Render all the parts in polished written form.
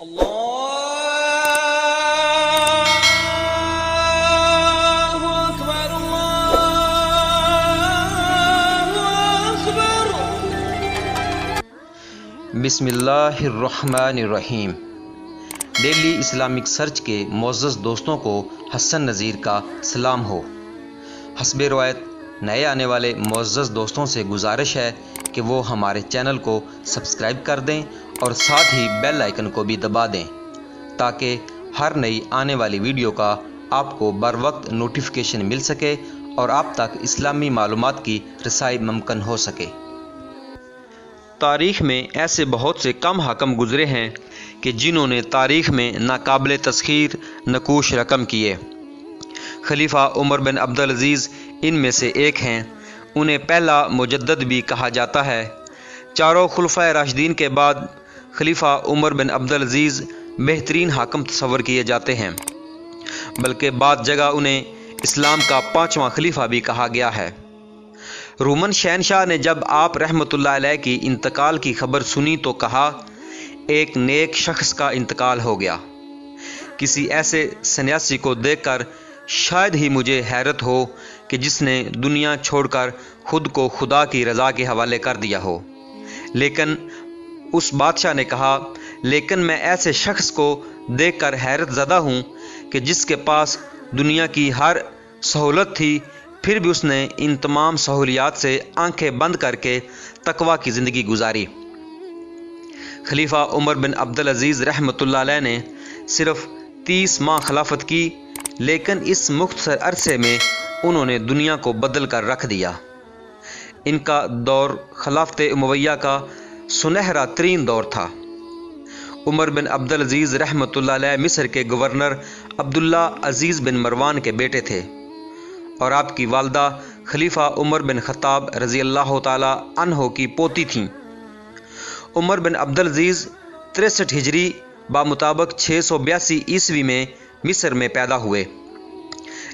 बिस्मिल्लाहिर्रहमानिर्रहीम। Daily Islamic search के मुअज़्ज़ज़ दोस्तों को हसन नज़ीर का सलाम हो। हस्बे रवायत नए आने वाले मुअज़्ज़ज़ दोस्तों से गुजारिश है कि वो हमारे चैनल को सब्सक्राइब कर दें और साथ ही बेल आइकन को भी दबा दें ताकि हर नई आने वाली वीडियो का आपको बर वक्त नोटिफिकेशन मिल सके और आप तक इस्लामी मालूमात की रसाई मुमकिन हो सके। तारीख़ में ऐसे बहुत से कम हाकम गुज़रे हैं कि जिन्होंने तारीख़ में नाकाबिल तस्खीर नकूश रकम किए। खलीफा उमर बिन अब्दुल अजीज़ इनमें से एक हैं। उन्हें पहला मुजद्दद भी कहा जाता है। चारों खुलफाए राशिदीन के बाद खलीफा उमर बिन अब्दुल अजीज़ बेहतरीन हाकम तस्वर किए जाते हैं, बल्कि बाद जगह उन्हें इस्लाम का पाँचवां खलीफा भी कहा गया है। रोमन शहनशाह ने जब आप रहमतुल्लाह अलैह की इंतकाल की खबर सुनी तो कहा, एक नेक शख्स का इंतकाल हो गया। किसी ऐसे सन्यासी को देखकर शायद ही मुझे हैरत हो कि जिसने दुनिया छोड़कर खुद को खुदा की रज़ा के हवाले कर दिया हो। लेकिन उस बादशाह ने कहा, लेकिन मैं ऐसे शख्स को देखकर हैरत ज़दा हूँ कि जिसके पास दुनिया की हर सहूलत थी, फिर भी उसने इन तमाम सहूलियात से आंखें बंद करके तकवा की ज़िंदगी गुजारी। खलीफा उमर बिन अब्दुल अजीज़ रहमतुल्लाह अलैह ने सिर्फ 30 माह खिलाफत की, लेकिन इस मुख्तसर अरसे में उन्होंने दुनिया को बदल कर रख दिया। इनका दौर खिलाफत उमैया का सुनहरा तरीन दौर था। उमर बिन अब्दुल अजीज़ रहमतुल्लाह अलैह मिस्र के गवर्नर अब्दुल अजीज बिन मरवान के बेटे थे और आपकी वालदा खलीफा उमर बिन खत्ताब रज़ी अल्लाह ताला अन्हो की पोती थीं। उमर बिन अब्दुल अजीज़ 63 हिजरी बामुताबिक 682 ईस्वी में मिस्र में पैदा हुए,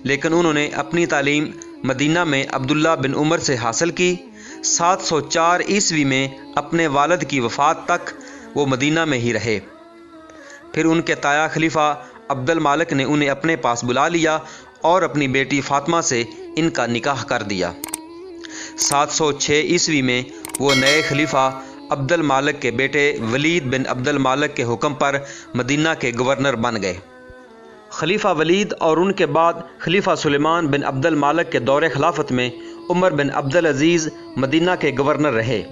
लेकिन उन्होंने अपनी तालीम मदीना में अब्दुल्ला बिन उमर से हासिल की। 704 ईस्वी में अपने वालिद की वफ़ात तक वो मदीना में ही रहे। फिर उनके ताया खलीफा अब्दुल मालिक ने उन्हें अपने पास बुला लिया और अपनी बेटी फातिमा से इनका निकाह कर दिया। 706 ईस्वी में वो नए खलीफा अब्दुल मालिक के बेटे वलीद बिन अब्दुल मालिक के हुक्म पर मदीना के गवर्नर बन गए। खलीफा वलीद और उनके बाद खलीफा सुलेमान बिन अब्दुल मालिक के दौरे खिलाफत में उमर बिन अब्दुल अजीज़ मदीना के गवर्नर रहे।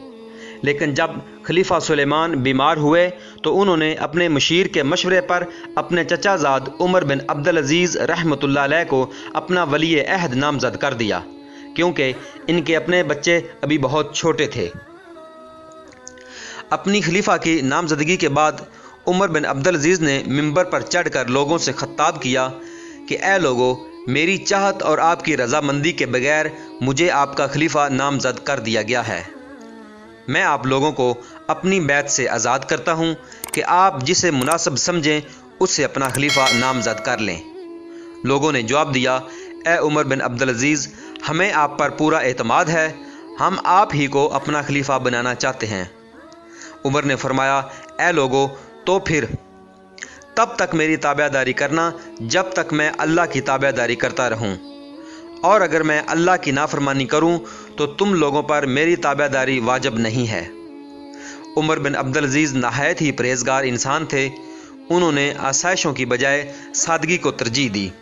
लेकिन जब खलीफा सुलेमान बीमार हुए तो उन्होंने अपने मुशीर के मशवरे पर अपने चचाजाद उमर बिन अब्दुल अजीज़ रहमतुल्लाह अलैह को अपना वली अहद नामज़द कर दिया, क्योंकि इनके अपने बच्चे अभी बहुत छोटे थे। अपनी खलीफा की नामज़दगी के बाद उमर बिन अब्दुल अजीज़ ने मिंबर पर चढ़कर लोगों से खिताब किया कि ए लोगो, मेरी चाहत और आपकी रज़ामंदी के बगैर मुझे आपका खलीफा नामज़द कर दिया गया है। मैं आप लोगों को अपनी बैत से आज़ाद करता हूँ कि आप जिसे मुनासिब समझें उससे अपना खलीफा नामज़द कर लें। लोगों ने जवाब दिया, ए उमर बिन अब्दुल अजीज़, हमें आप पर पूरा एतमाद है, हम आप ही को अपना खलीफा बनाना चाहते हैं। उमर ने फरमाया, ए लोगो, तो फिर तब तक मेरी ताबेदारी करना जब तक मैं अल्लाह की ताबेदारी करता रहूं, और अगर मैं अल्लाह की नाफरमानी करूं तो तुम लोगों पर मेरी ताबेदारी वाजिब नहीं है। उमर बिन अब्दुल अजीज़ नहायत ही परहेजगार इंसान थे। उन्होंने आसाइशों की बजाय सादगी को तरजीह दी।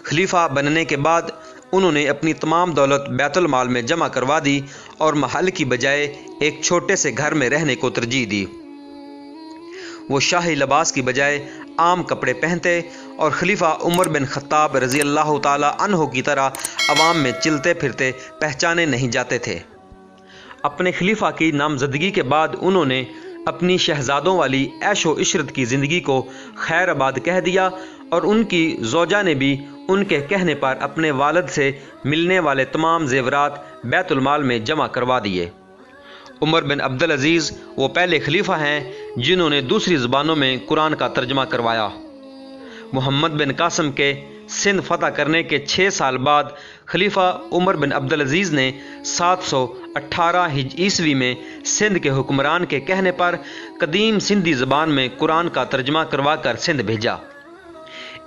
खलीफा बनने के बाद उन्होंने अपनी तमाम दौलत बैतुल माल में जमा करवा दी और महल की बजाय एक छोटे से घर में रहने को तरजीह दी। वो शाही लिबास की बजाय आम कपड़े पहनते और खलीफा उमर बिन खत्ताब रज़ी अल्लाह ताला अन्हो की तरह अवाम में चलते फिरते पहचाने नहीं जाते थे। अपने खलीफा की नामज़दगी के बाद उन्होंने अपनी शहजादों वाली ऐशो इशरत की ज़िंदगी को खैराबाद कह दिया और उनकी ज़ौजा ने भी उनके कहने पर अपने वालिद से मिलने वाले तमाम ज़ेवरात बैतुल माल में जमा करवा दिए। उमर बिन अब्दुल अजीज़ वो पहले खलीफा हैं जिन्होंने दूसरी ज़ुबानों में कुरान का तर्जमा करवाया। मोहम्मद बिन कासिम के سندھ فتح کرنے کے 6 سال بعد خلیفہ عمر بن عبد العزیز نے 718 عیسوی میں سندھ کے حکمران کے کہنے پر قدیم سندھی زبان میں قرآن کا ترجمہ کروا کر سندھ بھیجا۔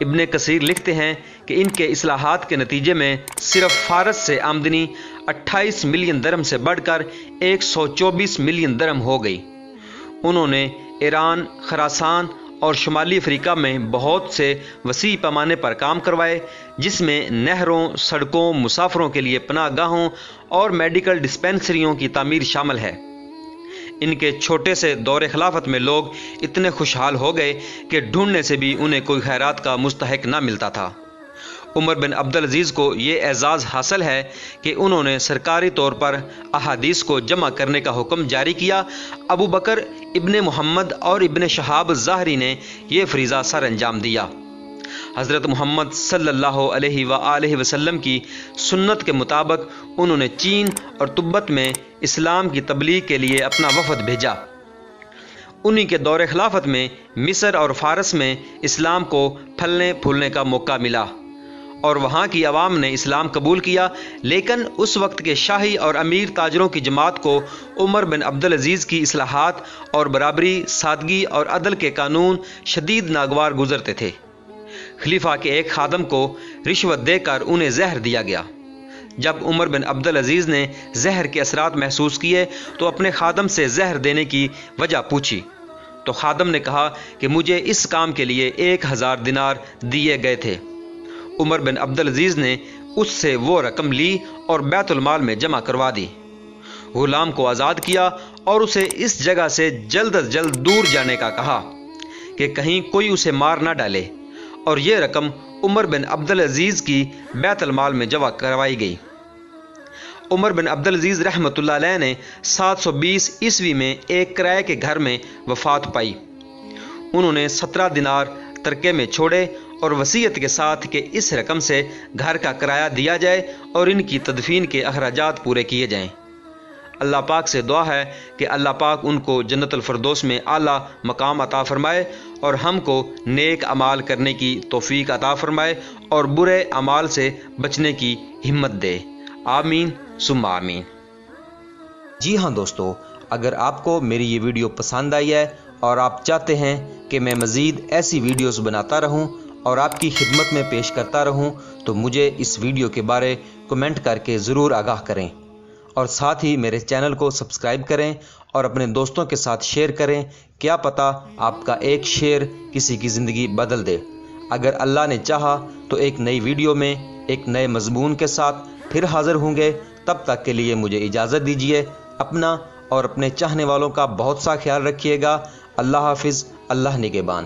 ابن کثیر لکھتے ہیں کہ ان کے اصلاحات کے نتیجے میں صرف فارس سے آمدنی 28 ملین درہم سے بڑھ کر 124 ملین درہم ہو گئی۔ انہوں نے ایران، خراسان اور شمالی افریقہ میں بہت سے وسیع پیمانے پر کام کروائے، جس میں نہروں، سڑکوں، مسافروں کے لیے پناہ گاہوں اور میڈیکل ڈسپینسریوں کی تعمیر شامل ہے۔ ان کے چھوٹے سے دور خلافت میں لوگ اتنے خوشحال ہو گئے کہ ڈھونڈنے سے بھی انہیں کوئی خیرات کا مستحق نہ ملتا تھا۔ عمر بن عبد العزیز کو یہ اعزاز حاصل ہے کہ انہوں نے سرکاری طور پر احادیث کو جمع کرنے کا حکم جاری کیا۔ ابو بکر ابن محمد اور ابن شہاب الظاہری نے یہ فریضہ سر انجام دیا۔ حضرت محمد صلی اللہ علیہ وآلہ وسلم کی سنت کے مطابق انہوں نے چین اور تبت میں اسلام کی تبلیغ کے لیے اپنا وفد بھیجا۔ انہی کے دور خلافت میں مصر اور فارس میں اسلام کو پھلنے پھولنے کا موقع ملا اور وہاں کی عوام نے اسلام قبول کیا، لیکن اس وقت کے شاہی اور امیر تاجروں کی جماعت کو عمر بن عبد العزیز کی اصلاحات اور برابری، سادگی اور عدل کے قانون شدید ناگوار گزرتے تھے۔ خلیفہ کے ایک خادم کو رشوت دے کر انہیں زہر دیا گیا۔ جب عمر بن عبد العزیز نے زہر کے اثرات محسوس کیے تو اپنے خادم سے زہر دینے کی وجہ پوچھی، تو خادم نے کہا کہ مجھے اس کام کے لیے 1000 دینار دیے گئے تھے۔ عمر بن عبد العزیز نے اس سے وہ رقم لی اور بیت المال میں جمع کروا دی۔ غلام کو آزاد کیا اور اسے اس جگہ سے جلد از جلد دور جانے کا کہا کہ کہیں کوئی اسے مار نہ ڈالے، اور یہ رقم عمر بن عبد العزیز کی بیت المال میں جمع کروائی گئی۔ عمر بن عبد العزیز رحمۃ اللہ علیہ نے 720 عیسوی میں ایک کرائے کے گھر میں وفات پائی۔ انہوں نے 17 دینار ترکے میں چھوڑے اور وصیت کے ساتھ کہ اس رقم سے گھر کا کرایہ دیا جائے اور ان کی تدفین کے اخراجات پورے کیے جائیں۔ اللہ پاک سے دعا ہے کہ اللہ پاک ان کو جنت الفردوس میں اعلیٰ مقام عطا فرمائے اور ہم کو نیک اعمال کرنے کی توفیق عطا فرمائے اور برے اعمال سے بچنے کی ہمت دے۔ آمین ثم آمین۔ جی ہاں دوستو، اگر آپ کو میری یہ ویڈیو پسند آئی ہے اور آپ چاہتے ہیں کہ میں مزید ایسی ویڈیوز بناتا رہوں اور آپ کی خدمت میں پیش کرتا رہوں تو مجھے اس ویڈیو کے بارے کمنٹ کر کے ضرور آگاہ کریں، اور ساتھ ہی میرے چینل کو سبسکرائب کریں اور اپنے دوستوں کے ساتھ شیئر کریں۔ کیا پتہ آپ کا ایک شیئر کسی کی زندگی بدل دے۔ اگر اللہ نے چاہا تو ایک نئی ویڈیو میں ایک نئے مضمون کے ساتھ پھر حاضر ہوں گے۔ تب تک کے لیے مجھے اجازت دیجیے۔ اپنا اور اپنے چاہنے والوں کا بہت سا خیال رکھیے گا۔ اللہ حافظ، اللہ نگہبان۔